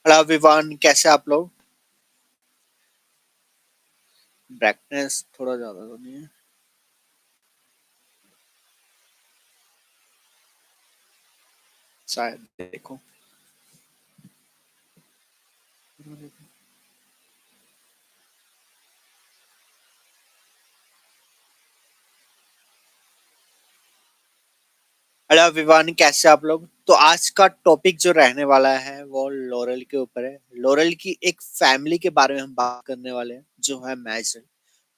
Hello Vivaan, कैसे आप लोग? ब्राइटनेस थोड़ा ज्यादा तो नहीं है? शायद देखो। हेलो विवान, कैसे आप लोग? तो आज का टॉपिक जो रहने वाला है वो लोरल के ऊपर है। लोरल की एक फैमिली के बारे में हम बात करने वाले हैं जो है मैजर।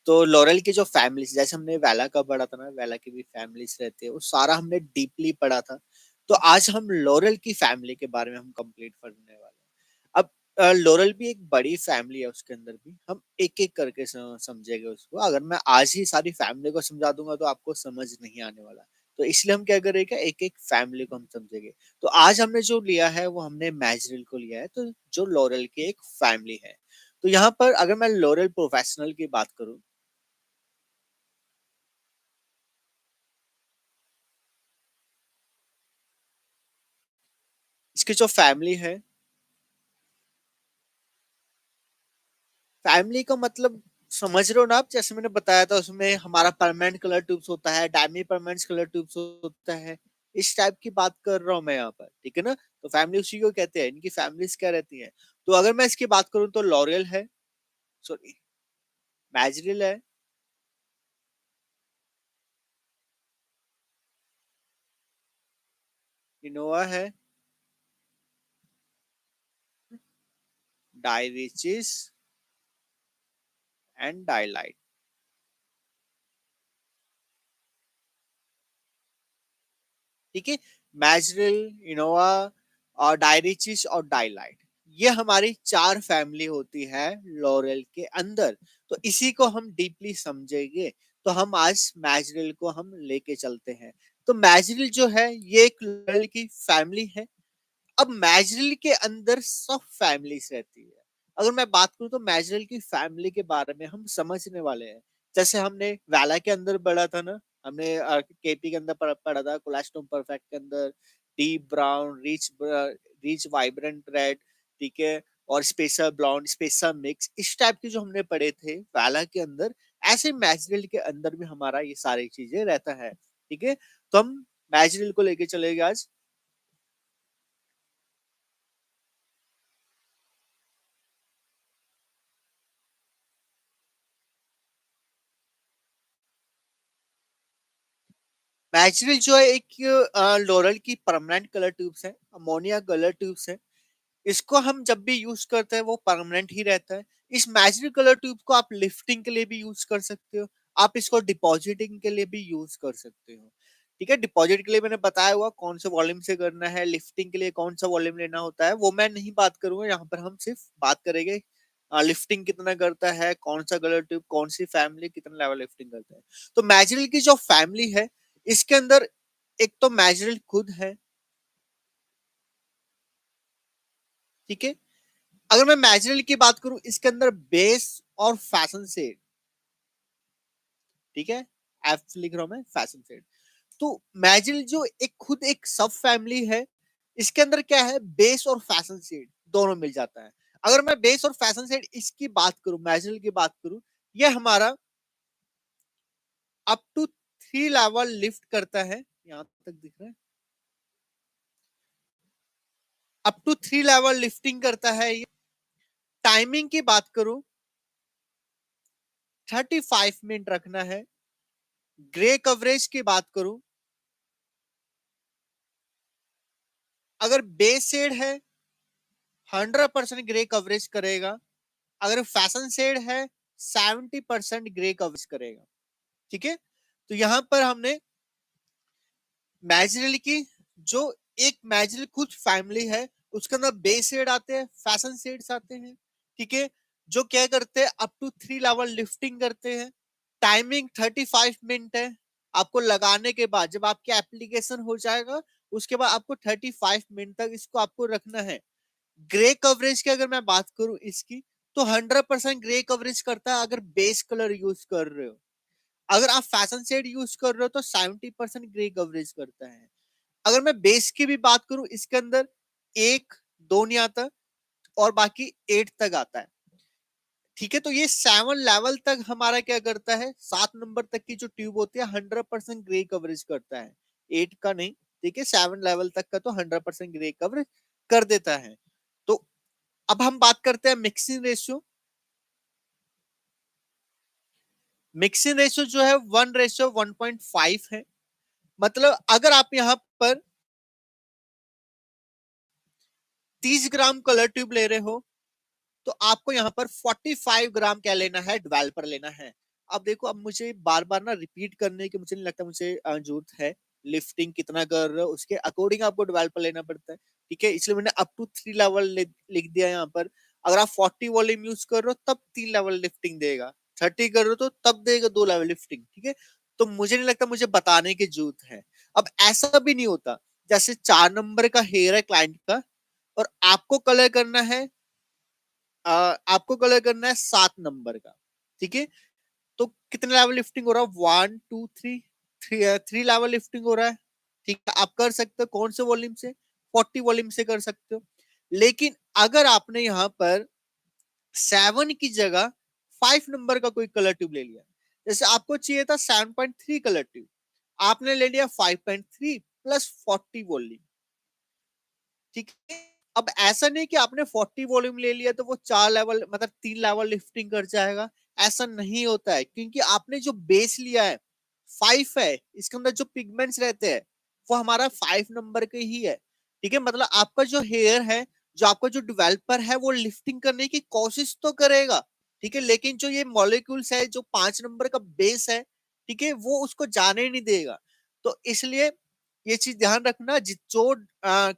तो लॉरेल की जो फैमिली, जैसे हमने वेला का पढ़ा था ना, वेला की भी फैमिलीज रहती है, वो सारा हमने डीपली पढ़ा था। तो आज हम लॉरेल की फैमिली के बारे में हम कंप्लीट करने वाले हैं। अब लॉरेल भी एक बड़ी फैमिली है, उसके अंदर भी हम एक एक करके समझेंगे उसको। अगर मैं आज ही सारी फैमिली को समझा दूंगा तो आपको समझ नहीं आने वाला। तो इसलिए हम क्या करेंगे, एक एक फैमिली को हम समझेंगे। तो आज हमने जो लिया है वो हमने मैजरिल को लिया है, तो जो लॉरेल की एक फैमिली है। तो यहाँ पर अगर मैं लॉरेल प्रोफेशनल की बात करूं, इसकी जो फैमिली है, फैमिली का मतलब समझ रहे हो ना आप? जैसे मैंने बताया था, उसमें हमारा परमानेंट कलर ट्यूब्स होता है, डायमी परमानेंट कलर ट्यूब्स होता है। इस टाइप की बात कर रहा हूँ मैं यहाँ पर, ठीक है ना? तो फैमिली उसी को कहते हैं। इनकी फैमिलीज क्या रहती है? तो अगर मैं इसकी बात करूँ तो लॉरियल है, सॉरी, मैजरिल है, इनोवा है, डायरिचिस एंड डाइलाइट। ठीक है, मैजरिल, इनोवा और डायरिचिस और डाइलाइट, ये हमारी चार फैमिली होती है लॉरेल के अंदर। तो इसी को हम डीपली समझेंगे। तो हम आज मैजरिल को हम लेके चलते हैं। तो मैजरिल जो है ये एक लॉरेल की फैमिली है। अब मैजरिल के अंदर सब फैमिलीज रहती है। अगर मैं बात करूं तो मैजरिल की फैमिली के बारे में हम समझने वाले हैं। जैसे हमने वैला के अंदर पढ़ा था ना, हमने केपी के अंदर पढ़ा था, कोलास्टोम परफेक्ट के अंदर deep brown, rich rich vibrant red, ठीक है, और स्पेसर ब्लॉन्ड, स्पेसर मिक्स, इस टाइप के जो हमने पढ़े थे वैला के अंदर, ऐसे मैजरिल के अंदर भी हमारा ये सारी चीजें रहता है। ठीक है, तो हम मैजरिल को लेके चलेंगे आज। मैजरिल जो है एक लोरल की परमानेंट कलर ट्यूब्स है, अमोनिया कलर ट्यूब्स है। इसको हम जब भी यूज करते हैं वो परमानेंट ही रहता है। इस मैजरिल कलर ट्यूब को आप लिफ्टिंग के लिए भी यूज कर सकते हो, आप इसको डिपॉजिटिंग के लिए भी यूज कर सकते हो। ठीक है, डिपॉजिट के लिए मैंने बताया हुआ कौन से वॉल्यूम से करना है, लिफ्टिंग के लिए कौन सा वॉल्यूम लेना होता है वो मैं नहीं बात करूंगा यहाँ पर। हम सिर्फ बात करेंगे लिफ्टिंग कितना करता है, कौन सा कलर ट्यूब, कौन सी फैमिली कितना लेवल लिफ्टिंग करता है। तो मैजरिल की जो फैमिली है, इसके अंदर एक तो मैजरिल खुद है, ठीक है। अगर मैं मैजरिल की बात करूं, इसके अंदर बेस और फैशन सेड, ठीक है, एफ लिख रहा हूं मैं, फैशन सेड। तो मैजरिल जो एक खुद एक सब फैमिली है, इसके अंदर क्या है, बेस और फैशन सेड दोनों मिल जाता है। अगर मैं बेस और फैशन सेड इसकी बात करूं, मैजरिल की बात करूं, ये हमारा अप टू 3 लेवल लिफ्ट करता है, यहां तक दिख रहा है, अप टू 3 लेवल लिफ्टिंग करता है ये। टाइमिंग की बात करूं, 35 मिनट रखना है। ग्रे कवरेज की बात करूं, अगर बेस शेड है 100% ग्रे कवरेज करेगा, अगर फैशन शेड है 70% ग्रे कवरेज करेगा। ठीक है, तो यहां पर हमने मैजरिल की जो एक मैजरिल खुद फैमिली है, उसके अंदर बेस शेड आते हैं, फैशन शेड्स आते हैं, ठीक है, जो क्या करते हैं, अप टू 3 लेवल लिफ्टिंग करते हैं। टाइमिंग 35 मिनट है। आपको लगाने के बाद जब आपकी एप्लीकेशन हो जाएगा, उसके बाद आपको 35 मिनट तक इसको आपको रखना है। ग्रे कवरेज की अगर मैं बात करूं इसकी, तो 100% ग्रे कवरेज करता है अगर बेस कलर यूज कर रहे हो। अगर आप फैशन शेड यूज कर रहे हो तो 70% ग्रे कवरेज करता है। अगर मैं बेस की भी बात करूं, इसके अंदर एक दो नहीं आता, और बाकी 8 तक आता है। ठीक है, तो ये 7 लेवल तक हमारा क्या करता है, 7 नंबर तक की जो ट्यूब होती है 100% ग्रे कवरेज करता है, 8 का नहीं। ठीक है, 7 लेवल तक का तो 100% ग्रे कवरेज कर देता है। तो अब हम बात करते हैं मिक्सिंग रेशियो। मिक्सिंग रेशियो जो है 1:1.5 है। मतलब अगर आप यहाँ पर 30 ग्राम कलर ट्यूब ले रहे हो तो आपको यहाँ पर 45 ग्राम क्या लेना है, डेवलपर लेना है। अब देखो, अब मुझे बार बार ना रिपीट करने की मुझे नहीं लगता मुझे जरूरत है। लिफ्टिंग कितना कर रहे हो उसके अकॉर्डिंग आपको डेवलपर लेना पड़ता है। ठीक है, इसलिए मैंने अप टू 3 लेवल लिख दिया यहाँ पर। अगर आप 40 वॉल्यूम यूज कर रहे हो तब 3 लेवल लिफ्टिंग देगा, 30 कर रहे हो तो तब देगा 2 लेवल लिफ्टिंग। ठीक है, तो मुझे नहीं लगता मुझे बताने की जरूरत है। अब ऐसा भी नहीं होता, जैसे 4 नंबर का हेयर है क्लाइंट का और आपको कलर करना है, आपको कलर करना है 7 नंबर का। ठीक है, तो कितने लेवल लिफ्टिंग हो रहा है, 1 2 3, 3 लेवल लिफ्टिंग हो रहा है। ठीक है, आप कर सकते हो कौन से वॉल्यूम से, 40 वॉल्यूम से कर सकते हो। लेकिन अगर आपने यहाँ पर 7 की जगह 5 नंबर का कोई कलर ट्यूब ले लिया, जैसे आपको चाहिए था 7.3 कलर ट्यूब, आपने ले लिया 5.3 प्लस 40 वॉल्यूम। ठीक है, अब ऐसा नहीं कि आपने 40 वॉल्यूम ले लिया तो वो 4 लेवल मतलब 3 लेवल लिफ्टिंग कर जाएगा। ऐसा नहीं होता है, क्योंकि आपने जो बेस लिया है 5 है, इसके अंदर जो पिगमेंट्स रहते हैं वो हमारा 5 नंबर के ही है। ठीक है, मतलब आपका जो हेयर है, जो आपका जो डेवलपर है वो लिफ्टिंग करने की कोशिश तो करेगा। ठीक है, लेकिन जो ये मॉलिक्यूल्स है, जो 5 नंबर का बेस है, ठीक है, वो उसको जाने ही नहीं देगा। तो इसलिए ये चीज ध्यान रखना, जो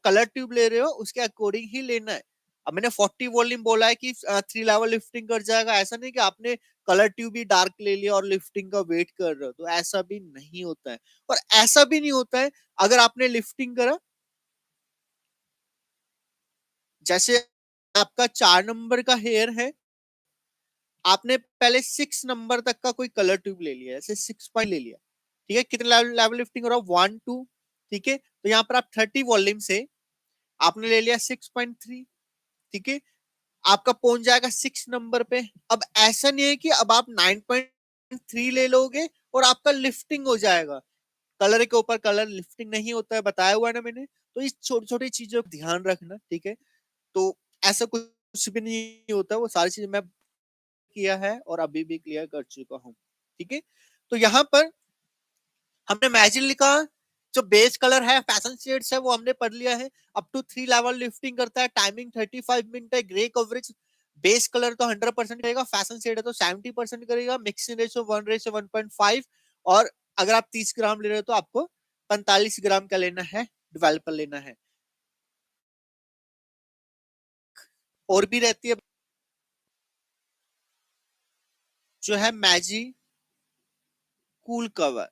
कलर ट्यूब ले रहे हो उसके अकॉर्डिंग ही लेना है। अब मैंने 40 वॉल्यूम बोला है कि 3 लेवल लिफ्टिंग कर जाएगा, ऐसा नहीं कि आपने कलर ट्यूब ही डार्क ले लिया और लिफ्टिंग का वेट कर रहे हो, तो ऐसा भी नहीं होता है। और ऐसा भी नहीं होता है अगर आपने लिफ्टिंग करा, जैसे आपका 4 नंबर का हेयर है, आपने पहले 6 नंबर तक का कोई कलर ट्यूब ले लिया, जैसे 6 पॉइंट ले लिया। ठीक है, कितने लेवल लिफ्टिंग हो रहा है, 1 2। ठीक है, तो यहाँ पर आप 30 वॉल्यूम से आपने ले लिया 6.3। ठीक है, आपका पहुंच जाएगा 6 नंबर पे। अब ऐसा नहीं है कि अब आप 9.3 ले लोगे और आपका लिफ्टिंग हो जाएगा। कलर के ऊपर कलर लिफ्टिंग नहीं होता है, बताया हुआ है ना मैंने। तो इस छोटी छोटी चीजों का ध्यान रखना। ठीक है, तो ऐसा कुछ भी नहीं होता, वो सारी चीजें मैं किया है और अभी भी क्लियर कर चुका हूँ। ठीक है, तो यहाँ पर हमने मैजिक लिखा, जो बेस कलर है फैशन शेड्स है वो हमने पढ़ लिया है। अप टू 3 लेवल लिफ्टिंग करता है, टाइमिंग 35 मिनट है, ग्रे कवरेज। बेस कलर तो 100% करेगा, फैशन शेड है तो 70% करेगा, मिक्सिंग रेशियो 1:1.5। और अगर आप 30 ग्राम ले रहे हो तो आपको 45 ग्राम का लेना है, डेवलपर लेना है। और भी रहती है जो है मैजिक कूल कवर।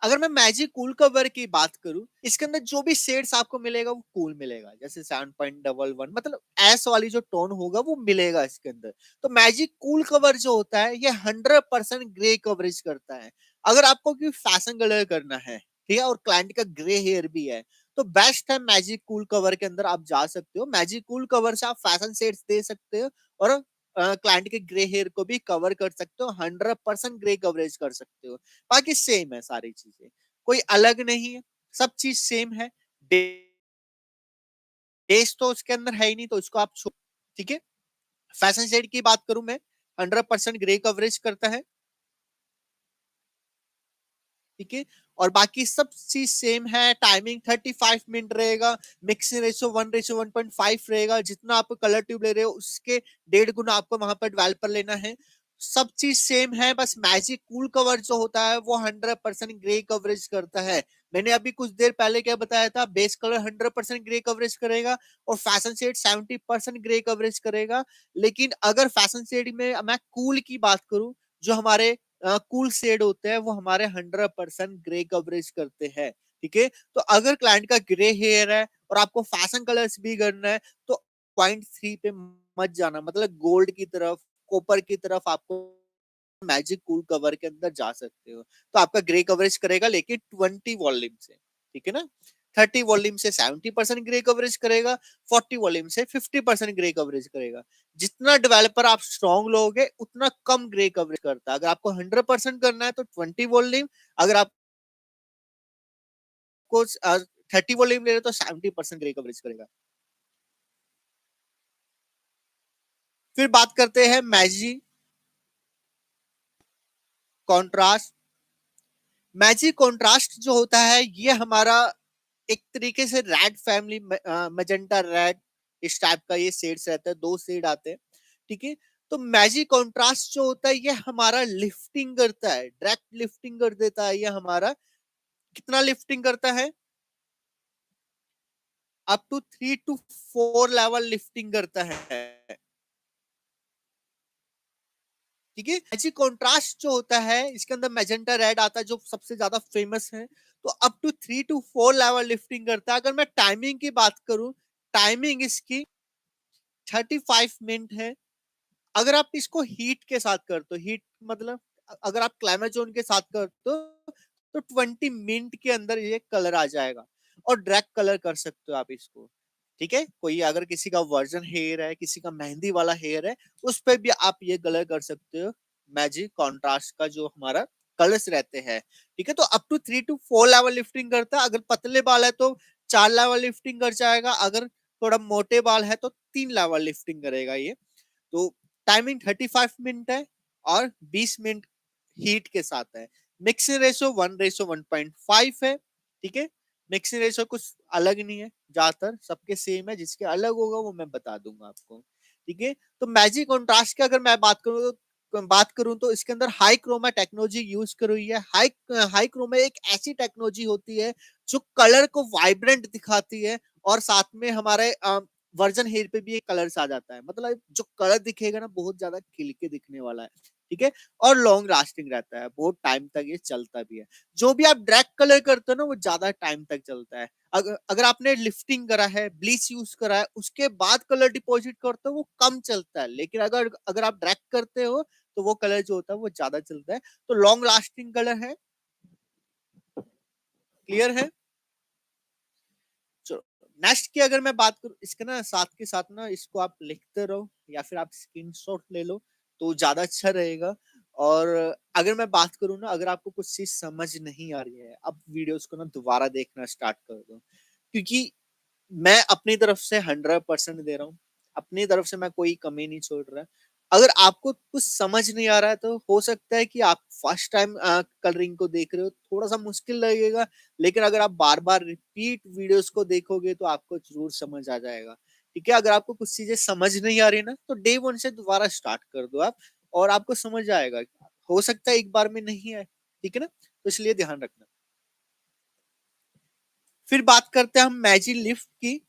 अगर मैं मैजिक कूल कवर की बात करूं, इसके अंदर जो भी शेड्स आपको मिलेगा वो कूल मिलेगा, जैसे 7.11, मतलब एस वाली जो टोन होगा वो मिलेगा इसके अंदर। तो मैजिक कूल कवर जो होता है ये 100% ग्रे कवरेज करता है। अगर आपको कोई फैशन कलर करना है, ठीक है, और क्लाइंट का ग्रे हेयर भी है, तो बेस्ट है मैजिक कूल कवर के अंदर आप जा सकते हो। मैजिक कूल कवर से आप फैशन शेड्स दे सकते हो और क्लाइंट के ग्रे हेयर को भी कवर कर सकते हो, 100% ग्रे कवरेज कर सकते हो। बाकी सेम है सारी चीजें, कोई अलग नहीं है, सब चीज सेम है। बेस तो उसके अंदर है ही नहीं, तो इसको आप छोड़। ठीक है, फैशन शेड की बात करूं मैं, 100% ग्रे कवरेज करता है। ठीक है, और बाकी सब चीज सेम है। टाइमिंग 35 मिनट रहेगा, मिक्सिंग रेशियो 1:1.5 रहेगा। जितना आप कलर ट्यूब ले रहे हो उसके 1.5 गुना आपको वहां पर डेवलपर लेना है। सब चीज सेम है, बस मैजिक कूल कवर जो होता है वो 100% ग्रे कवरेज करता है। मैंने अभी कुछ देर पहले क्या बताया था, बेस कलर 100% ग्रे कवरेज करेगा और फैशन शेड 70% ग्रे कवरेज करेगा। लेकिन अगर फैशन शेड में मैं कूल की बात करूं, जो हमारे कूल शेड होते हैं वो हमारे 100% ग्रे कवरेज करते हैं। ठीक है, तो अगर क्लाइंट का ग्रे हेयर है और आपको फैशन कलर्स भी करना है तो 0.3 पे मत जाना, मतलब गोल्ड की तरफ, कॉपर की तरफ आपको मैजिक कूल कवर के अंदर जा सकते हो। तो आपका ग्रे कवरेज करेगा लेकिन 20 वॉल्यूम से। ठीक है ना, 30 वॉल्यूम से 70% ग्रे कवरेज करेगा, 40 वॉल्यूम से 50% ग्रे कवरेज करेगा। जितना डेवलपर आप स्ट्रॉन्ग लोगे उतना कम ग्रे कवरेज करता है। अगर आपको 100% करना है तो 20 वॉल्यूम, अगर आपको 30 वॉल्यूम ले रहे तो 70% ग्रे कवरेज करेगा। फिर बात करते हैं मैजिक कॉन्ट्रास्ट। मैजिक कॉन्ट्रास्ट जो होता है ये हमारा एक तरीके से रेड फैमिली, मैजेंटा रेड, इस टाइप का ये शेड्स रहता है, दो शेड आते हैं, ठीक है। तो मैजिक कॉन्ट्रास्ट जो होता है ये हमारा लिफ्टिंग करता है, डायरेक्ट लिफ्टिंग कर देता है। ये हमारा कितना लिफ्टिंग करता है? Up to 3 to 4 level lifting करता है, ठीक है। मैजिक कॉन्ट्रास्ट जो होता है इसके अंदर मैजेंटा रेड आता है जो सबसे ज्यादा फेमस है। तो up to 3 to 4 level lifting करता है। अगर मैं टाइमिंग की बात करूं, टाइमिंग इसकी 35 मिनट है। अगर आप इसको हीट के साथ करते हो, हीट मतलब अगर आप क्लाइमेट जोन के साथ करते हो तो 20 मिनट के अंदर ये कलर आ जाएगा और डायरेक्ट कलर कर सकते हो आप इसको, ठीक है। कोई अगर किसी का वर्जन हेयर है, किसी का मेहंदी वाला हेयर है, उस पर भी आप ये कलर कर सकते हो मैजिक कॉन्ट्रास्ट का जो हमारा कलर्स रहते हैं, ठीक है। तो up to 3 to 4 level lifting करता है। अगर पतले बाल है तो 4 लेवल लिफ्टिंग कर जाएगा, अगर थोड़ा मोटे बाल है तो 3 लेवल लिफ्टिंग करेगा ये। तो टाइमिंग 35 मिनट है और 20 मिनट हीट के साथ है। मिक्सिंग रेशो 1:1.5 है, ठीक है। मिक्सिंग रेशो कुछ अलग नहीं है, ज्यादातर सबके सेम है, जिसके अलग होगा वो मैं बता दूंगा आपको, ठीक है। तो मैजिक कॉन्ट्रास्ट की अगर मैं बात करूं तो इसके अंदर हाई क्रोमा टेक्नोलॉजी यूज करी हुई है। हाई हाई क्रोमा एक ऐसी टेक्नोलॉजी होती है जो कलर को वाइब्रेंट दिखाती है और साथ में हमारे वर्जन हेयर पे भी एक कलर्स आ जाता है, मतलब जो कलर दिखेगा ना बहुत ज्यादा खिल के दिखने वाला है, ठीक है। और लॉन्ग लास्टिंग रहता है, बहुत टाइम तक ये चलता भी है। जो भी आप डायरेक्ट कलर करते हो ना वो ज्यादा टाइम तक चलता है। अगर आपने लिफ्टिंग करा है, ब्लीच यूज करा है, उसके बाद कलर डिपॉजिट करते हो वो कम चलता है, लेकिन अगर अगर आप डायरेक्ट करते हो तो वो कलर जो होता है वो ज्यादा चलता है। तो लॉन्ग लास्टिंग कलर है, क्लियर है। चलो नेक्स्ट की अगर मैं बात करूं, इसके ना साथ के साथ ना इसको आप लिखते रहो या फिर आप स्क्रीनशॉट ले लो तो ज्यादा अच्छा रहेगा। और अगर मैं बात करूं ना, अगर आपको कुछ चीज समझ नहीं आ रही है, अब वीडियोस को ना दोबारा देखना स्टार्ट कर दो, क्योंकि मैं अपनी तरफ से 100% दे रहा हूँ, अपनी तरफ से मैं कोई कमी नहीं छोड़ रहा। अगर आपको कुछ समझ नहीं आ रहा है तो हो सकता है कि आप फर्स्ट टाइम कलरिंग को देख रहे हो, थोड़ा सा मुश्किल लगेगा, लेकिन अगर आप बार बार रिपीट वीडियोस को देखोगे तो आपको जरूर समझ आ जाएगा, ठीक है। अगर आपको कुछ चीजें समझ नहीं आ रही ना तो डे वन से दोबारा स्टार्ट कर दो आप, और आपको समझ आएगा। हो सकता है एक बार में नहीं आए, ठीक है ना, तो इसलिए ध्यान रखना। फिर बात करते हैं हम मैजिक लिफ्ट की।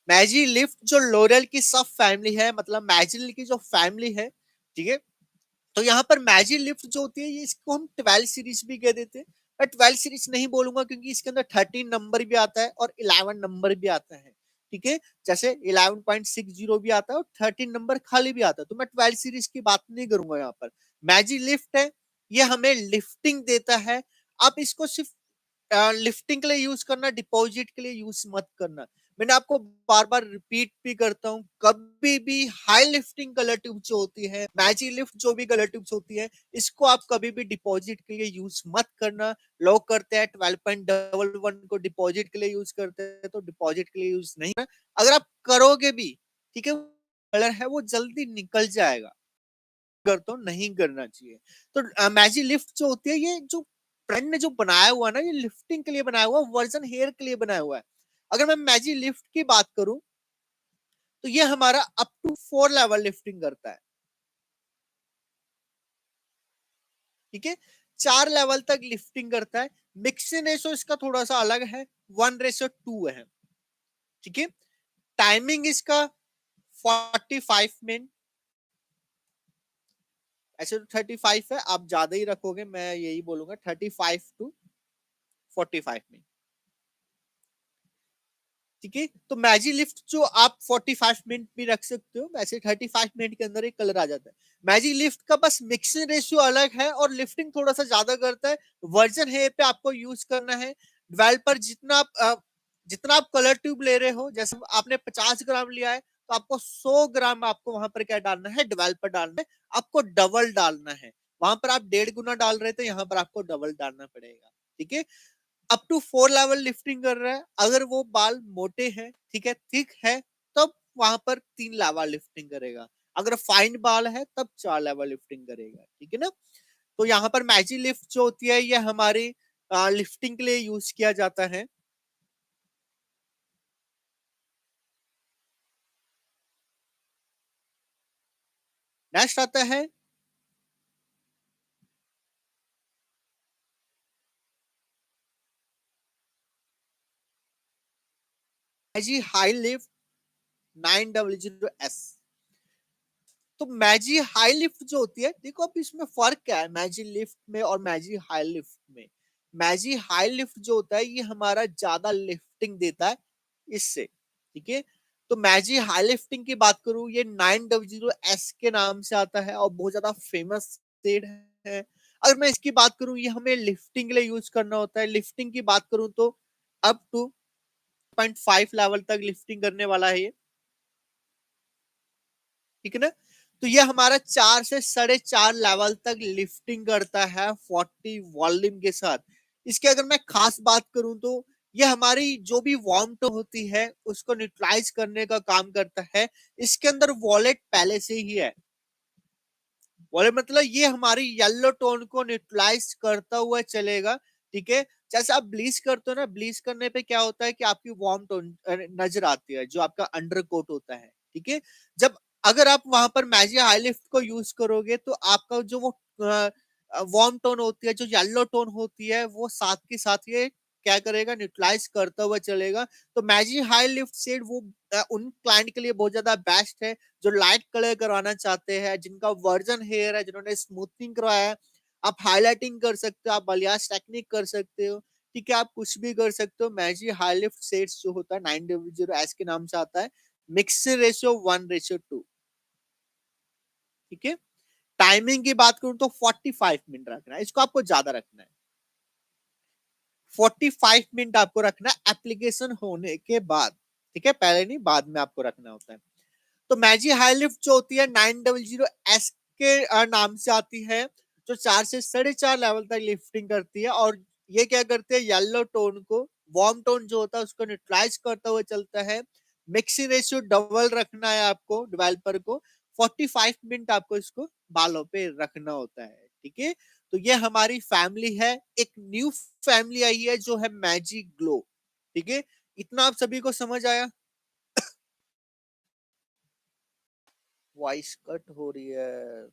मैजी लिफ्ट जो लोरियल की सब फैमिली है, मतलब मैजिल की जो फैमिली है, ठीक है। तो यहाँ पर मैजिक लिफ्ट जो होती है ये इसको हम 12 सीरीज भी कह देते हैं। मैं 12 सीरीज नहीं बोलूंगा क्योंकि इसके अंदर 13 नंबर भी आता है और 11 नंबर भी आता है, ठीक है। जैसे 11.60 भी आता है और 13 नंबर खाली भी आता है, तो मैं 12 सीरीज की बात नहीं करूंगा यहाँ पर। मैजिक लिफ्ट है, ये हमें लिफ्टिंग देता है। आप इसको सिर्फ लिफ्टिंग के लिए यूज करना, डिपॉजिट के लिए यूज मत करना। मैंने आपको बार बार रिपीट भी करता हूँ, कभी भी हाई लिफ्टिंग कलर ट्यूब जो होती है, मैजिक लिफ्ट जो भी कलर ट्यूब्स होती है, इसको आप कभी भी डिपॉजिट के लिए यूज मत करना। लोग करते हैं 12.11 को डिपॉजिट के लिए यूज करते हैं, तो डिपॉजिट के लिए यूज नहीं करना। अगर आप करोगे भी, ठीक है, कलर है वो जल्दी निकल जाएगा, कर तो नहीं करना चाहिए। तो मैजिक लिफ्ट जो होती है, ये जो ब्रांड ने जो बनाया हुआ ना, ये लिफ्टिंग के लिए बनाया हुआ, वर्जन हेयर के लिए बनाया हुआ है। अगर मैं मैजिक लिफ्ट की बात करूं तो ये हमारा अप टू 4 लेवल लिफ्टिंग करता है, ठीक है। 4 लेवल तक लिफ्टिंग करता है। मिक्सिंग रेशो इसका थोड़ा सा अलग है, 1:2 है, ठीक है। टाइमिंग इसका 45 मिनट, ऐसे तो 35 है, आप ज्यादा ही रखोगे, मैं यही बोलूंगा 35 to 45 मिनट। ठीक है। तो मैजिक लिफ्ट जो आप 45 मिनट भी रख सकते हो, वैसे 35 मिनट के अंदर एक कलर आ जाता है। मैजिक लिफ्ट का बस मिक्सिंग रेशियो अलग है और लिफ्टिंग थोड़ा सा ज्यादा करता है। वर्जन है पे आपको यूज करना है। डेवलपर जितना आप कलर ट्यूब ले रहे हो, जैसे आपने 50 ग्राम लिया है तो आपको 100 ग्राम आपको वहां पर क्या डालना है, डेवलपर डालना है। आपको डबल डालना है। वहां पर आप 1.5 गुना डाल रहे थे, यहाँ पर आपको डबल डालना पड़ेगा। ठीक है। अप टू 4 लेवल लिफ्टिंग कर रहा है। अगर वो बाल मोटे हैं, ठीक है, थिक है, तब वहां पर 3 लेवल लिफ्टिंग करेगा। अगर फाइन बाल है तब 4 लेवल लिफ्टिंग करेगा। ठीक है ना। तो यहाँ पर मैजिक लिफ्ट जो होती है ये हमारी लिफ्टिंग के लिए यूज किया जाता है। नेक्स्ट आता है मैजिक हाई लिफ्ट 900S। तो मैजिक हाई लिफ्ट जो होती है, देखो अब इसमें फर्क क्या है मैजिक लिफ्ट में और मैजिक हाई लिफ्ट में। मैजिक हाई लिफ्ट जो होता है ये हमारा ज्यादा लिफ्टिंग देता है इससे। ठीक है। तो मैजिक हाई लिफ्टिंग की बात करूं, ये 900S के नाम से आता है और बहुत ज्यादा फेमस शेड है। अगर मैं इसकी बात करूं, ये हमें लिफ्टिंग के लिए यूज करना होता है। लिफ्टिंग की बात करूं तो अप टू 0.5 लेवल तक लिफ्टिंग करने वाला है ये। ठीक है ना। तो ये हमारा 4 से 4.5 लेवल तक लिफ्टिंग करता है 40 वॉल्यूम के साथ। इसके अगर मैं खास बात करूं तो ये हमारी जो भी वार्म टोन होती है उसको न्यूट्रलाइज करने का काम करता है। इसके अंदर वॉलेट पहले से ही है। वॉलेट मतलब ये हमारी येलो टोन को न्यूट्रलाइज करता हुआ चलेगा। ठीक है। जैसे आप ब्लीच करते हो ना, ब्लीच करने पे क्या होता है कि आपकी वार्म टोन नजर आती है, जो आपका अंडर कोट होता है। ठीक है। जब अगर आप वहां पर मैजिक हाई लिफ्ट को यूज करोगे तो आपका जो वो वार्म टोन होती है, जो येलो टोन होती है, वो साथ के साथ ये क्या करेगा, न्यूट्रलाइज करता हुआ चलेगा। तो मैजिक हाई लिफ्ट शेड वो उन क्लाइंट के लिए बहुत ज्यादा बेस्ट है जो लाइट कलर करवाना चाहते हैं, जिनका वर्जन हेयर है, जिन्होंने स्मूथनिंग करवाया है। आप हाईलाइटिंग कर सकते हो, आप बलियाज टेक्निक कर सकते हो। ठीक है। आप कुछ भी कर सकते हो। मैजिक हाई लिफ्ट सेट्स जो होता है 900S के नाम से आता है। Mix ratio 1:2। ठीक है। टाइमिंग की बात करूं तो 45 मिनट रखना है, इसको आपको ज्यादा रखना है। 45 मिनट आपको रखना है एप्लीकेशन होने के बाद। ठीक है। पहले नहीं, बाद में आपको रखना होता है। तो मैजिक हाई लिफ्ट जो होती है 900S के नाम से आती है, जो 4 से 4.5 लेवल तक लिफ्टिंग करती है। और ये क्या करते हैं, येलो टोन को, वार्म टोन जो होता है उसको न्यूट्रलाइज करता हुआ चलता है। मिक्सिंग रेशियो डबल रखना है आपको डेवलपर को। 45 मिनट आपको इसको बालों पे रखना होता है। ठीक है। तो ये हमारी फैमिली है। एक न्यू फैमिली आई है जो है मैजिक ग्लो। ठीक है। इतना आप सभी को समझ आया। वॉइस कट हो रही है।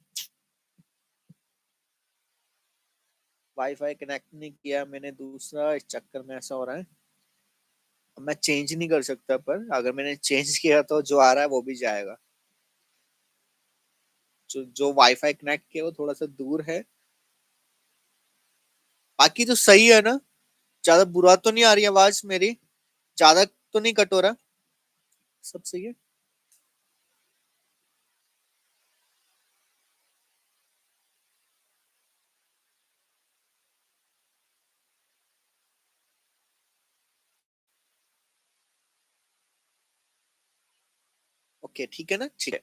वाईफाई कनेक्ट नहीं किया मैंने दूसरा, इस चक्कर में ऐसा हो रहा है। अब मैं चेंज नहीं कर सकता, पर अगर मैंने चेंज किया तो जो आ रहा है वो भी जाएगा। जो वाईफाई कनेक्ट किया वो थोड़ा सा दूर है। बाकी तो सही है ना। ज्यादा बुरा तो नहीं आ रही आवाज मेरी, ज्यादा तो नहीं कट हो रहा, सब सही है। ओके ठीक है ना, ठीक है।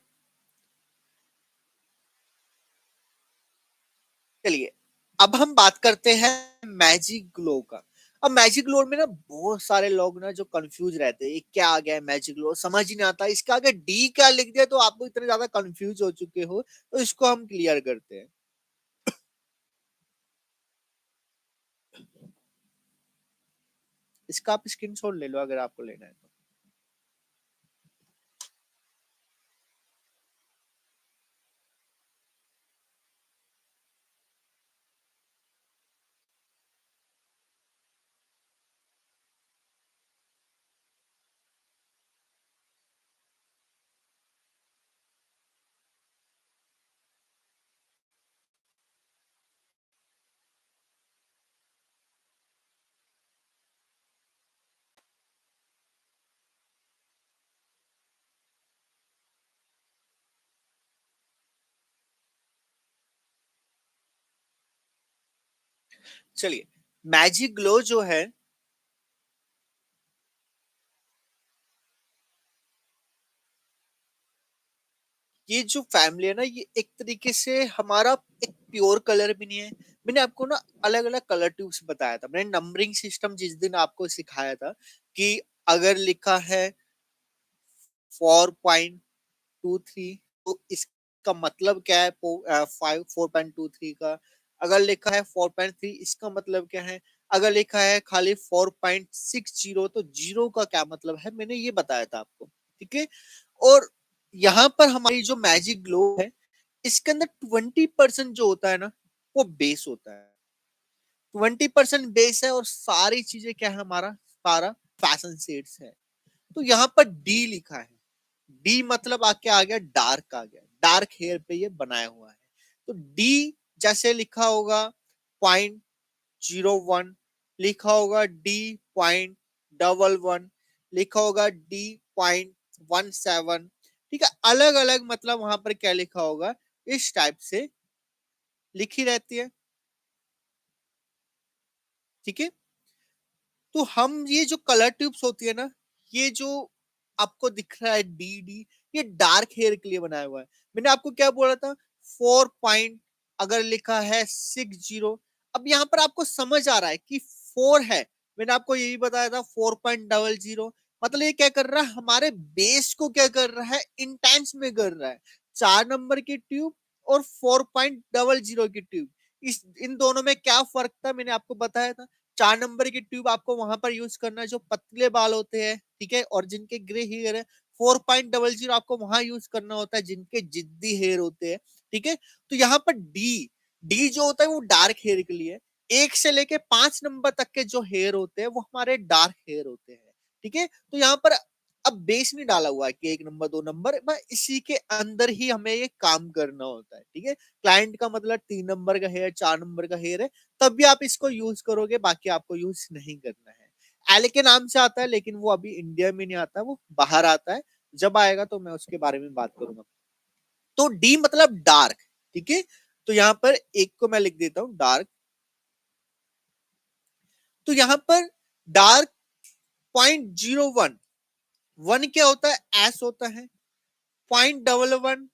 चलिए, अब हम बात करते हैं मैजिक ग्लो का। अब मैजिक ग्लो में ना बहुत सारे लोग ना जो कंफ्यूज रहते हैं, ये क्या आ गया है मैजिक ग्लो, समझ ही नहीं आता इसके आगे डी क्या लिख दिया, तो आपको इतने ज्यादा कंफ्यूज हो चुके हो। तो इसको हम क्लियर करते हैं। इसका आप स्क्रीनशॉट ले लो अगर आपको लेना है तो। चलिए, मैजिक ग्लो जो है, ये जो फैमिली है ना, ये एक तरीके से हमारा एक प्योर कलर भी नहीं है। मैंने आपको ना अलग अलग कलर ट्यूब्स बताया था, मैंने नंबरिंग सिस्टम जिस दिन आपको सिखाया था कि अगर लिखा है 4.23, तो इसका मतलब क्या है? 4.23 का। अगर लिखा है 4.3, इसका मतलब क्या है? अगर लिखा है खाली 4.60, तो जीरो का क्या मतलब है? मैंने ये बताया था आपको, ठीक है। और यहाँ पर हमारी जो मैजिक ग्लो है, इसके अंदर 20% जो होता है ना, वो बेस होता है। 20% बेस है और सारी चीजें क्या है? हमारा सारा फैशन शेड्स है। तो यहाँ पर डी लिखा है, डी मतलब आके आ गया डार्क, आ गया डार्क हेयर पे ये बनाया हुआ है। तो डी जैसे लिखा होगा 0.01, लिखा होगा D.11, लिखा होगा D.17, ठीक है। अलग अलग मतलब वहां पर क्या लिखा होगा, इस टाइप से लिखी रहती है, ठीक है। तो हम ये जो कलर ट्यूब्स होती है ना, ये जो आपको दिख रहा है डी डी, ये डार्क हेयर के लिए बनाया हुआ है। मैंने आपको क्या बोला था? 4 पॉइंट अगर लिखा है 60, अब यहाँ पर आपको समझ आ रहा है कि 4 है। मैंने आपको यही बताया था 4.00, मतलब ये क्या कर रहा है? हमारे बेस को क्या कर रहा है? इंटेंस में कर रहा है। 4 नंबर की ट्यूब और 4.00 की ट्यूब, इस इन दोनों में क्या फर्क था? मैंने आपको बताया था। 4 नंबर की ट्यूब आपको वहां पर यूज करना है जो पतले बाल होते हैं, ठीक है, और जिनके ग्रे हेयर है। 4.00 आपको वहां यूज करना होता है जिनके जिद्दी हेयर होते हैं, ठीक है। तो यहाँ पर डी, डी जो होता है वो डार्क हेयर के लिए, 1 से लेके 5 नंबर तक के जो हेयर होते हैं वो हमारे डार्क हेयर होते हैं, ठीक है। तो यहाँ पर अब बेस नहीं डाला हुआ है कि 1 नंबर 2 नंबर, बस इसी के अंदर ही हमें ये काम करना होता है, ठीक है। क्लाइंट का मतलब 3 नंबर का हेयर, 4 नंबर का हेयर है, तब भी आप इसको यूज करोगे, बाकी आपको यूज नहीं करना है। एले के नाम से आता है, लेकिन वो अभी इंडिया में नहीं आता, वो बाहर आता है। जब आएगा तो मैं उसके बारे में बात करूंगा। तो डी मतलब डार्क, ठीक है। तो यहाँ पर एक को मैं लिख देता हूं डार्क। तो यहाँ पर डार्क 0.01, वन क्या होता है? एस होता है। 0.11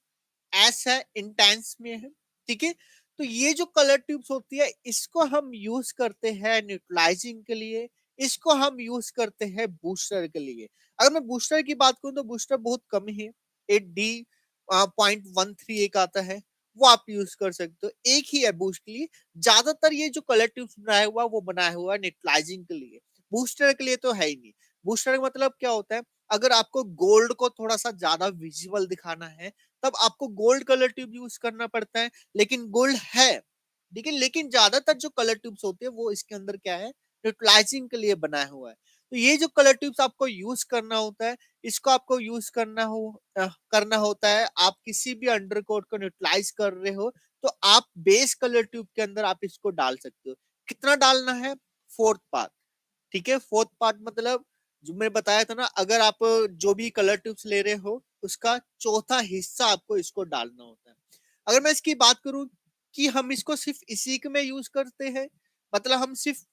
एस है, इंटेंस में है, ठीक है। तो ये जो कलर ट्यूब्स होती है, इसको हम यूज करते हैं न्यूट्रलाइजिंग के लिए, इसको हम यूज करते हैं बूस्टर के लिए। अगर मैं बूस्टर की बात करूं तो बूस्टर बहुत कम है, 8D.13 एक आता है, वो आप यूज कर सकते हो, एक ही है बूस्ट के लिए। ज्यादातर ये जो कलर ट्यूब्स बनाया हुआ वो बनाया हुआ है न्यूट्रलाइजिंग के लिए, बूस्टर के लिए तो है ही नहीं। बूस्टर का मतलब क्या होता है? अगर आपको गोल्ड को थोड़ा सा ज्यादा विजिबल दिखाना है, तब आपको गोल्ड कलर ट्यूब यूज करना पड़ता है। लेकिन गोल्ड है, लेकिन ज्यादातर जो कलर ट्यूब्स होते हैं वो इसके अंदर क्या है? न्यूट्रलाइजिंग के लिए बनाया हुआ है। तो ये जो कलर ट्यूब्स आपको यूज करना होता है, इसको आपको यूज करना होता है। आप किसी भी अंडरकोट को न्यूट्रलाइज कर रहे हो, तो आप बेस कलर ट्यूब के अंदर आप इसको डाल सकते हो। कितना डालना है? फोर्थ पार्ट, ठीक है। फोर्थ पार्ट मतलब जो मैंने बताया था ना, अगर आप जो भी कलर ट्यूब्स ले रहे हो, उसका चौथा हिस्सा आपको इसको डालना होता है। अगर मैं इसकी बात करूं कि हम इसको सिर्फ इसी में यूज करते हैं, मतलब हम सिर्फ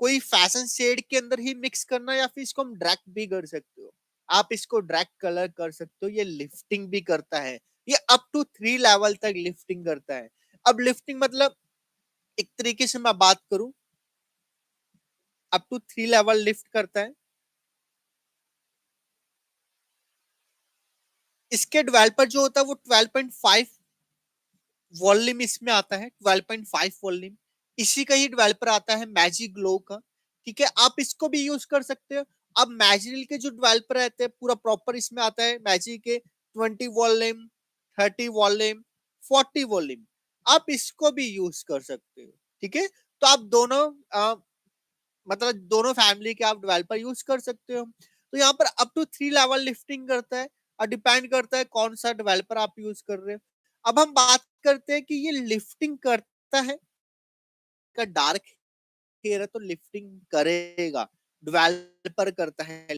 कोई फैशन शेड के अंदर ही मिक्स करना, या फिर इसको हम ड्रैग भी कर सकते हो। आप इसको ड्रैग कलर कर सकते हो, ये लिफ्टिंग भी करता है। ये अप टू 3 लेवल तक लिफ्टिंग करता है। अब लिफ्टिंग मतलब एक तरीके से मैं बात करूं, अप टू 3 लेवल लिफ्ट करता है। इसके डेवलपर जो होता है वो 12.5 वॉल्यूम इसमें आता है, 12.5 वॉल्यूम। इसी का ही डेवलपर आता है मैजिक ग्लो का, ठीक है। आप इसको भी यूज कर सकते हो। अब मैजिक के जो डेवलपर रहते हैं पूरा प्रॉपर इसमें आता है मैजिक के 20 वॉल्यूम, 30 वॉल्यूम, 40 वॉल्यूम, आप इसको भी यूज कर सकते हो, ठीक है। तो आप दोनों मतलब दोनों फैमिली के आप डेवलपर यूज कर सकते हो। तो यहाँ पर अप टू 3 लेवल लिफ्टिंग करता है, और डिपेंड करता है कौन सा डेवलपर आप यूज कर रहे हो। अब हम बात करते हैं कि ये लिफ्टिंग करता है, का डार्क हेयर है तो लिफ्टिंग करेगा, डेवलपर करता है।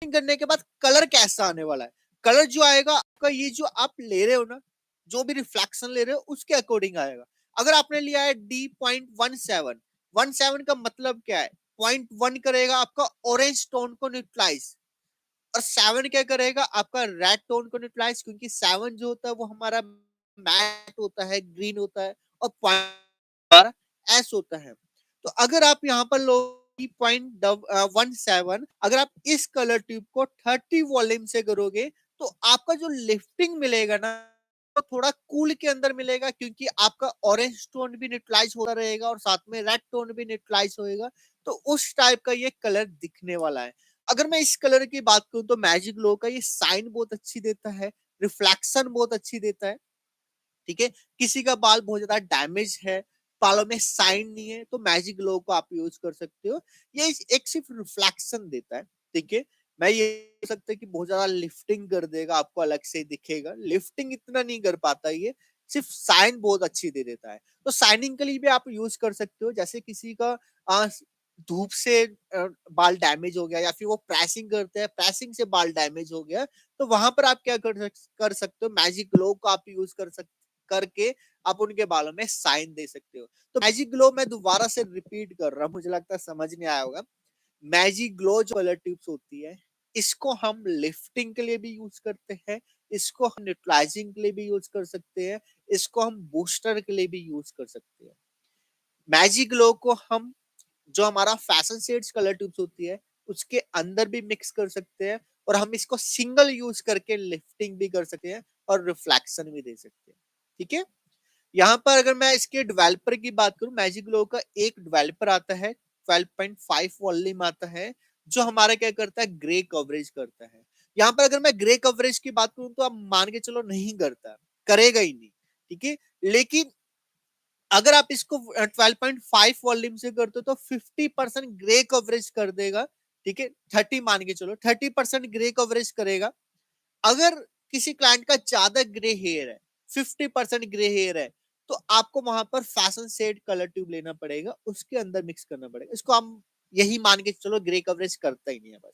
करने के बाद कलर कैसा आने वाला है? कलर जो आएगा आपका, ये जो आप ले रहे हो ना, जो भी रिफ्लेक्शन ले रहे हो उसके अकॉर्डिंग आएगा। अगर आपने लिया है D.17, 17 का मतलब क्या है? 0.1 करेगा आपका ऑरेंज टोन को न्यूट्रलाइज, और 7 क्या करेगा आपका रेड टोन को न्यूट्रलाइज, क्योंकि 7 जो होता है वो हमारा मैट होता है, ग्रीन होता है, और पॉइंट एस होता है। तो अगर आप यहाँ पर लो 3.17, अगर आप इस कलर ट्यूब को 30 वॉल्यूम से करोगे तो आपका जो लिफ्टिंग मिलेगा ना, तो थोड़ा कूल के अंदर मिलेगा, क्योंकि आपका ऑरेंज टोन भी न्यूट्रलाइज होता रहेगा और साथ में रेड टोन भी न्यूट्रलाइज होएगा। तो उस टाइप का ये कलर दिखने वाला है। अगर मैं इस कलर की बात करूं तो मैजिक ग्लो का ये साइन बहुत अच्छी देता है, रिफ्लेक्शन बहुत अच्छी देता है। ठीक है, किसी का बाल बहुत ज्यादा डैमेज है, बालों में साइन नहीं है, तो मैजिक ग्लो को आप यूज कर सकते हो। ये एक सिर्फ रिफ्लेक्शन देता है। ठीक है, मैं ये कह सकता कि बहुत ज्यादा लिफ्टिंग कर देगा, आपको अलग से दिखेगा, लिफ्टिंग इतना नहीं कर पाता ये, सिर्फ साइन बहुत अच्छी दे देता है। तो साइनिंग के लिए भी आप यूज कर सकते हो, जैसे किसी का धूप से बाल डैमेज हो गया, या फिर वो प्रेसिंग करते हैं, प्रेसिंग से बाल डैमेज हो गया, तो वहां पर आप क्या कर सकते हो, मैजिक ग्लो को आप यूज कर सकते करके आप उनके बालों में साइन दे सकते हो। तो मैजिक ग्लो मैं दोबारा से रिपीट कर रहा हूँ, मुझे लगता है समझ नहीं आया होगा। मैजिक ग्लो जो कलर ट्यूब्स होती है, इसको हम लिफ्टिंग के लिए भी यूज करते हैं, इसको हम न्यूट्रलाइजिंग के लिए भी यूज कर सकते हैं, इसको हम बूस्टर के लिए भी यूज कर सकते हैं। मैजिक ग्लो को हम जो हमारा फैशन शेड्स कलर ट्यूब्स होती है उसके अंदर भी मिक्स कर सकते हैं, और हम इसको सिंगल यूज करके लिफ्टिंग भी कर सकते हैं और रिफ्लेक्शन भी दे सकते हैं। ठीक है, यहाँ पर अगर मैं इसके डेवलपर की बात करूं, मैजिक ग्लो का एक डेवलपर आता है, 12.5 वॉल्यूम आता है, जो हमारा क्या करता है, ग्रे कवरेज करता है। यहाँ पर अगर मैं ग्रे कवरेज की बात करूं तो आप मान के चलो नहीं करता, करेगा ही नहीं। ठीक है, लेकिन अगर आप इसको 12.5 वॉल्यूम से करते हो तो 50% ग्रे कवरेज कर देगा। ठीक है, 30 मान के चलो, 30% ग्रे कवरेज करेगा। अगर किसी क्लाइंट का ज्यादा ग्रे हेयर है, 50% ग्रे हेयर है, तो आपको वहां पर फैशन शेड कलर ट्यूब लेना पड़ेगा, उसके अंदर मिक्स करना पड़ेगा। इसको हम यही मान के चलो ग्रे कवरेज करता ही नहीं है बस।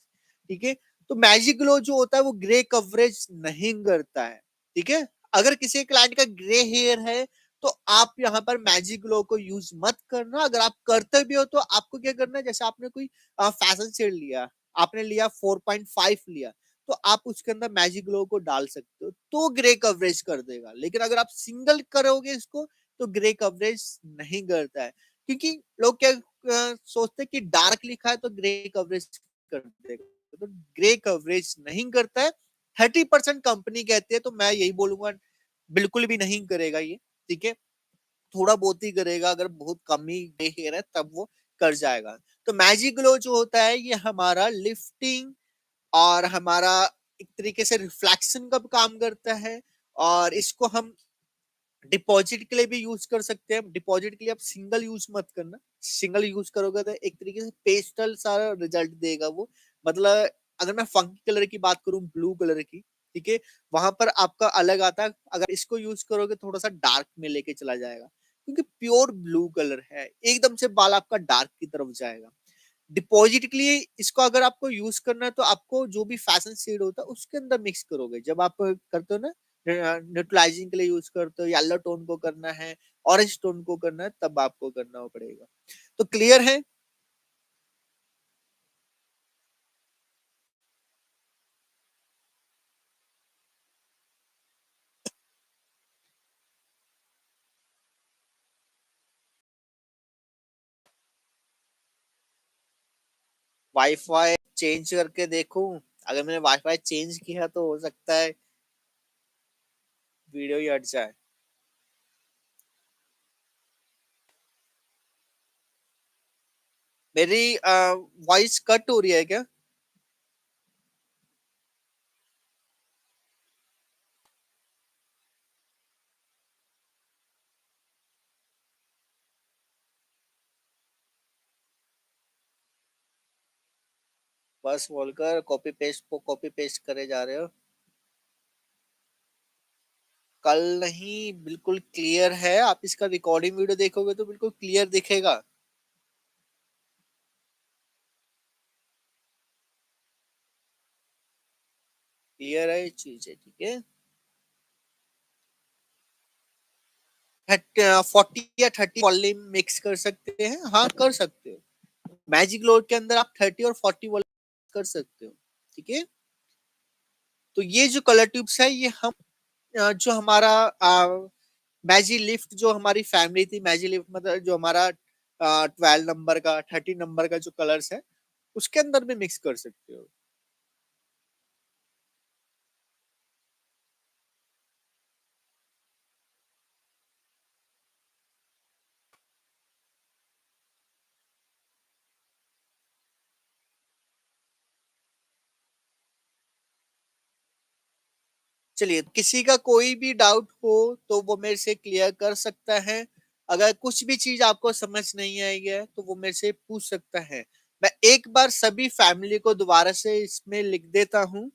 ठीक है, तो मैजिक ग्लो जो होता है वो ग्रे कवरेज नहीं करता है। ठीक है, अगर किसी क्लाइंट का ग्रे हेयर है तो आप यहाँ पर मैजिक ग्लो को यूज मत करना। अगर आप करते भी हो तो आपको क्या करना है, जैसे आपने कोई फैशन शेड लिया, आपने लिया 4.5 लिया, तो आप उसके अंदर मैजिक ग्लो को डाल सकते हो, तो ग्रे कवरेज कर देगा। लेकिन अगर आप सिंगल करोगे इसको तो ग्रे कवरेज नहीं करता है, क्योंकि लोग क्या सोचते हैं कि डार्क लिखा है तो ग्रे कवरेज कर देगा, तो ग्रे कवरेज नहीं करता है। 30% कंपनी कहती है, तो मैं यही बोलूंगा बिल्कुल भी नहीं करेगा ये। ठीक है, थोड़ा बहुत ही करेगा, अगर बहुत कम ही ग्रे हेयर है तब वो कर जाएगा। तो मैजिक ग्लो जो होता है ये हमारा लिफ्टिंग और हमारा एक तरीके से रिफ्लेक्शन का काम करता है, और इसको हम डिपॉजिट के लिए भी यूज कर सकते हैं। डिपॉजिट के लिए आप सिंगल यूज मत करना, सिंगल यूज करोगे तो एक तरीके से पेस्टल सारा रिजल्ट देगा वो। मतलब अगर मैं फंकी कलर की बात करूं, ब्लू कलर की, ठीक है, वहां पर आपका अलग आता है। अगर इसको यूज करोगे थोड़ा सा डार्क में लेके चला जाएगा, क्योंकि प्योर ब्लू कलर है, एकदम से बाल आपका डार्क की तरफ जाएगा। डिपॉजिट के लिए इसको अगर आपको यूज करना है तो आपको जो भी फैशन शेड होता है उसके अंदर मिक्स करोगे। जब आप करते हो ना, न्यूट्रलाइजिंग के लिए यूज करते हो, येलो टोन को करना है, ऑरेंज टोन को करना है, तब आपको करना पड़ेगा। तो क्लियर है? वाईफाई चेंज करके देखूं? अगर मैंने वाईफाई चेंज किया तो हो सकता है वीडियो ही हट जाए। मेरी वॉइस कट हो रही है क्या? बस बोलकर कॉपी पेस्ट करे जा रहे हो? कल नहीं, बिल्कुल क्लियर है। आप इसका रिकॉर्डिंग वीडियो देखोगे तो बिल्कुल क्लियर दिखेगा। क्लियर है ये चीज है, ठीक है। 40 या 30 वॉल्यूम मिक्स कर सकते हैं, हाँ कर सकते हो। मैजिक लोड के अंदर आप 30 और 40 वॉल्यूम कर सकते हो। ठीक है, तो ये जो कलर ट्यूब्स है ये हम जो हमारा मैजी लिफ्ट जो हमारी फैमिली थी, मैजी लिफ्ट मतलब जो हमारा 12 नंबर का 30 नंबर का जो कलर्स है उसके अंदर भी मिक्स कर सकते हो। चलिए, किसी का कोई भी डाउट हो तो वो मेरे से क्लियर कर सकता है। अगर कुछ भी चीज आपको समझ नहीं आई है तो वो मेरे से पूछ सकता है। मैं एक बार सभी फैमिली को दोबारा से इसमें लिख देता हूँ।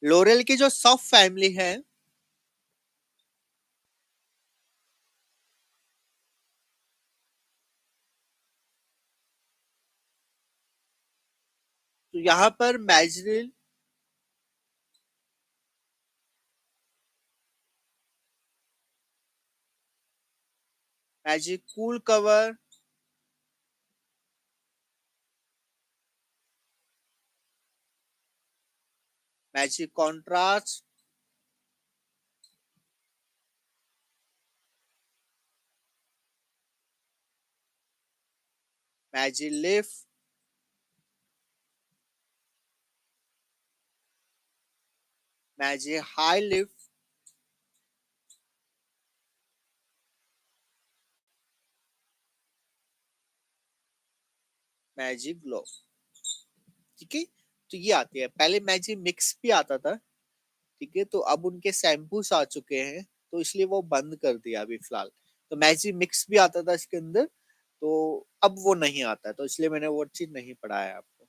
लोरेल की जो सब फैमिली है, तो यहाँ पर Majirel, magic cool cover, magic contrast, magic lift, magic high lift, magic glow. ठीक है, तो ये आती है। पहले मैजिक मिक्स भी आता था, ठीक है, तो अब उनके शैम्पूस आ चुके हैं तो इसलिए वो बंद कर दिया अभी फिलहाल। तो मैजिक मिक्स भी आता था इसके अंदर, तो अब वो नहीं आता है, तो इसलिए मैंने वो चीज नहीं पढ़ाया आपको।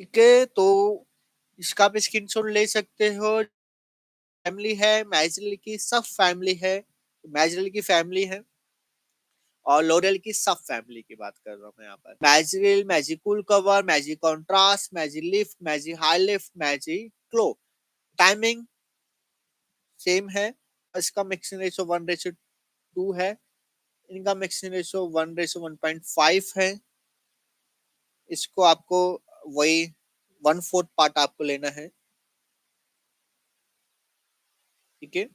ठीक है, तो इसका आप स्क्रीनशॉट ले सकते हो। फैमिली है मैजरल की, सब फैमिली है, मैजरल की फैमिली है, और लोरेल की सब फैमिली की बात कर रहा हूँ मैं यहाँ पर। Magic, magic cool cover, magic contrast, magic lift, magic high lift, magic glow. Timing same है, इसका मिक्सिंग रेशो 1:2 है, इनका मिक्सिंग रेशो 1:1.5 है। इसको आपको वही 1/4 पार्ट आपको लेना है। ठीक है,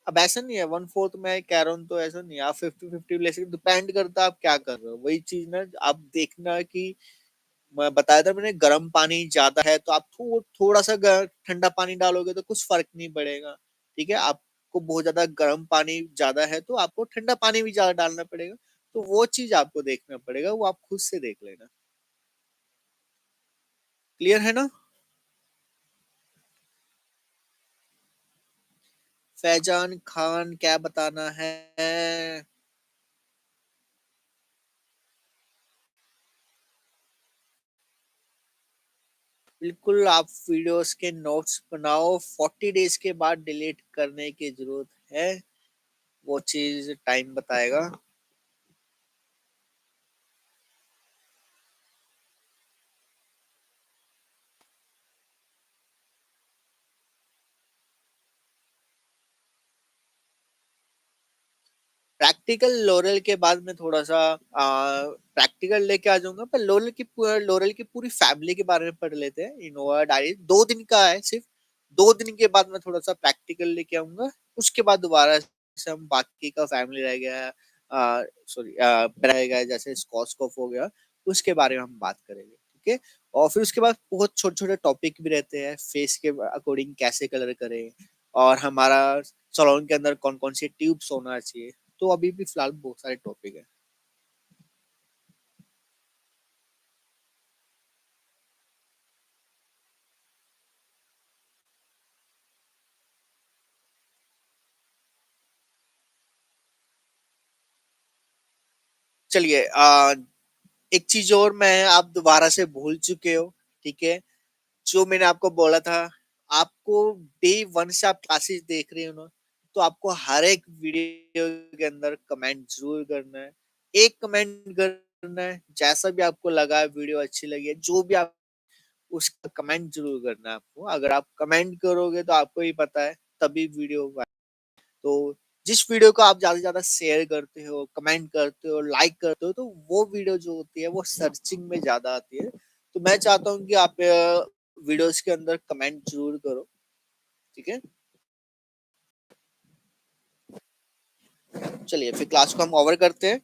अब ऐसा नहीं है 1/4 मैं कह रहा हूँ तो ऐसा नहीं है, आप 50-50 ले सकते, डिपेंड करता है आप क्या कर रहे हो। वही चीज ना, आप देखना कि मैं बताया था मैंने, गर्म पानी ज्यादा है तो आप थोड़ा सा ठंडा पानी डालोगे तो कुछ फर्क नहीं पड़ेगा। ठीक है, आपको बहुत ज्यादा गर्म पानी ज्यादा है तो आपको ठंडा पानी भी ज्यादा डालना पड़ेगा। तो वो चीज आपको देखना पड़ेगा, वो आप खुद से देख लेना। क्लियर है ना? फैजान खान क्या बताना है? बिल्कुल, आप वीडियोस के नोट्स बनाओ, 40 डेज के बाद डिलीट करने की जरूरत है, वो चीज टाइम बताएगा। प्रैक्टिकल लोरल के बाद में थोड़ा सा प्रैक्टिकल लेके आ जाऊंगा, पर लोरल की पूरी फैमिली के बारे में पढ़ लेते हैं। इनोवा डायरी 2 दिन का है सिर्फ, 2 दिन के बाद मैं थोड़ा सा प्रैक्टिकल लेके आऊंगा। उसके बाद दोबारा से हम बाकी का फैमिली रह गया, सॉरी रह गया, जैसे स्कॉस्कोप हो गया, उसके बारे में हम बात करेंगे। ठीक है, और फिर उसके बाद बहुत छोटे छोटे टॉपिक भी रहते हैं, फेस के अकॉर्डिंग कैसे कलर करें, और हमारा सलोन के अंदर कौन कौन सी ट्यूब्स होना चाहिए। तो अभी भी फिलहाल बहुत सारे टॉपिक है। चलिए एक चीज और मैं आप दोबारा से भूल चुके हो, ठीक है? जो मैंने आपको बोला था, आपको डे वन से आप क्लासेस देख रहे हो ना, तो आपको हर एक वीडियो के अंदर कमेंट जरूर करना है। एक कमेंट करना है, जैसा भी आपको लगा वीडियो अच्छी लगी है, जो भी आप उसका कमेंट जरूर करना है आपको। अगर आप कमेंट करोगे तो आपको ही पता है, तभी वीडियो। तो जिस वीडियो को आप ज्यादा से ज्यादा शेयर करते हो, कमेंट करते हो, लाइक करते हो, तो वो वीडियो जो होती है वो सर्चिंग में ज्यादा आती है। तो मैं चाहता हूँ कि आप वीडियोस के अंदर कमेंट जरूर करो, ठीक है? चलिए फिर क्लास को हम ओवर करते हैं।